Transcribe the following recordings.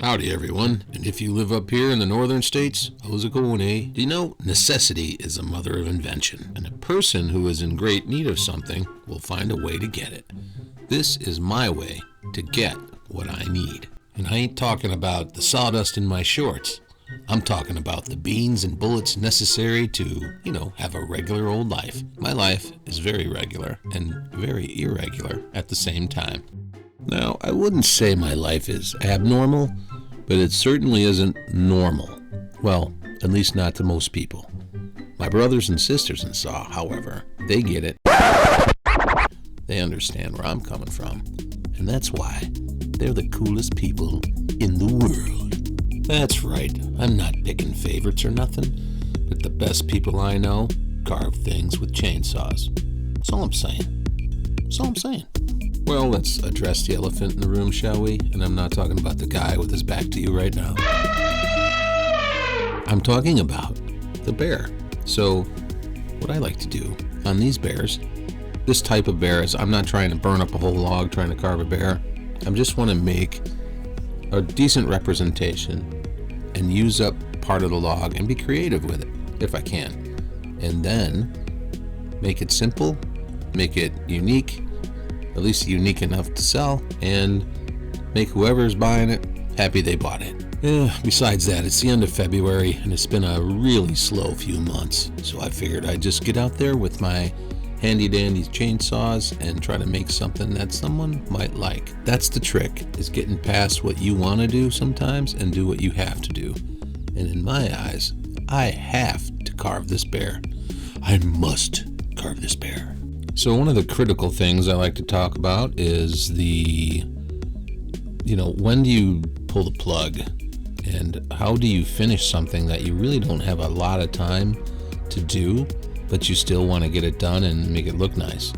Howdy everyone, and if you live up here in the northern states, how's it going, eh? Do you know necessity is the mother of invention, and a person who is in great need of something will find a way to get it. This is my way to get what I need. And I ain't talking about the sawdust in my shorts. I'm talking about the beans and bullets necessary to, have a regular old life. My life is very regular and very irregular at the same time. Now, I wouldn't say my life is abnormal, but it certainly isn't normal. Well, at least not to most people. My brothers and sisters in Saw, however, they get it. They understand where I'm coming from. And that's why they're the coolest people in the world. That's right, I'm not picking favorites or nothing, but the best people I know carve things with chainsaws. That's all I'm saying. Well, let's address the elephant in the room, shall we? And I'm not talking about the guy with his back to you right now. I'm talking about the bear. So, what I like to do on these bears, this type of bear is, I'm not trying to burn up a whole log trying to carve a bear. I just want to make a decent representation and use up part of the log and be creative with it, if I can. And then make it simple, make it unique, at least unique enough to sell, and make whoever's buying it happy they bought it. Besides that, it's the end of February and it's been a really slow few months, so I figured I'd just get out there with my handy dandy chainsaws and try to make something that someone might like. That's the trick, is getting past what you want to do sometimes and do what you have to do. And in my eyes, I have to carve this bear. I must carve this bear. So one of the critical things I like to talk about is when do you pull the plug, and how do you finish something that you really don't have a lot of time to do, but you still want to get it done and make it look nice.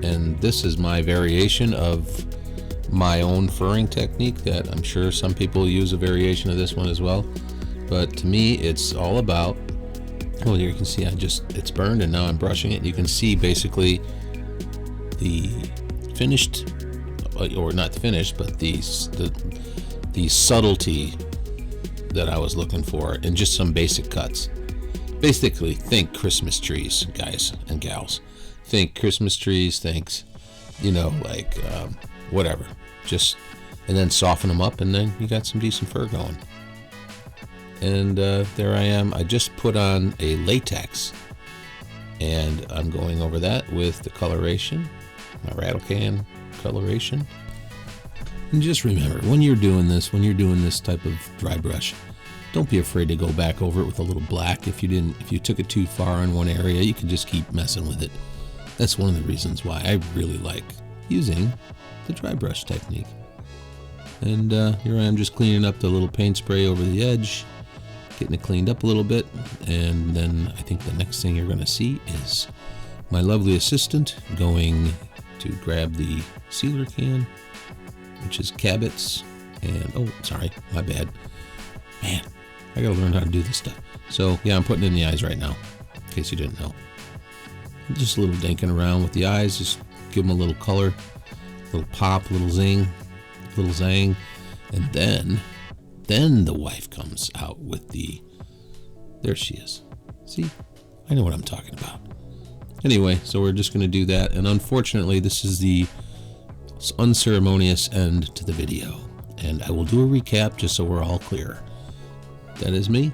And this is my variation of my own furring technique that I'm sure some people use a variation of this one as well. But to me, it's all about, well, here you can see it's burned and now I'm brushing it. You can see basically the finished, or not finished, but the subtlety that I was looking for in just some basic cuts. Basically, think Christmas trees, guys and gals. Think Christmas trees, whatever. And then soften them up, and then you got some decent fur going. And there I am. I just put on a latex, and I'm going over that with the coloration, my rattle can coloration. And just remember, when you're doing this type of dry brush, don't be afraid to go back over it with a little black. If you took it too far in one area, you can just keep messing with it. That's one of the reasons why I really like using the dry brush technique. And here I am just cleaning up the little paint spray over the edge, getting it cleaned up a little bit. And then I think the next thing you're going to see is my lovely assistant going to grab the sealer can, which is Cabot's. And, oh, sorry, my bad. Man, I gotta learn how to do this stuff. So, yeah, I'm putting it in the eyes right now, in case you didn't know. Just a little dinking around with the eyes, just give them a little color, a little pop, a little zing, a little zang. And then the wife comes out with there she is. See, I know what I'm talking about. Anyway, so we're just gonna do that. And unfortunately, this is the unceremonious end to the video. And I will do a recap just so we're all clear. That is me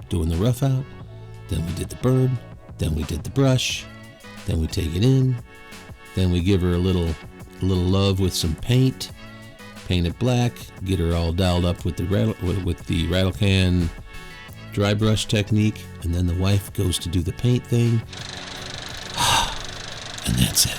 doing the rough out, then we did the burn, then we did the brush, then we take it in, then we give her a little love with some paint it black, get her all dialed up with the rattle can dry brush technique, and then the wife goes to do the paint thing, and that's it.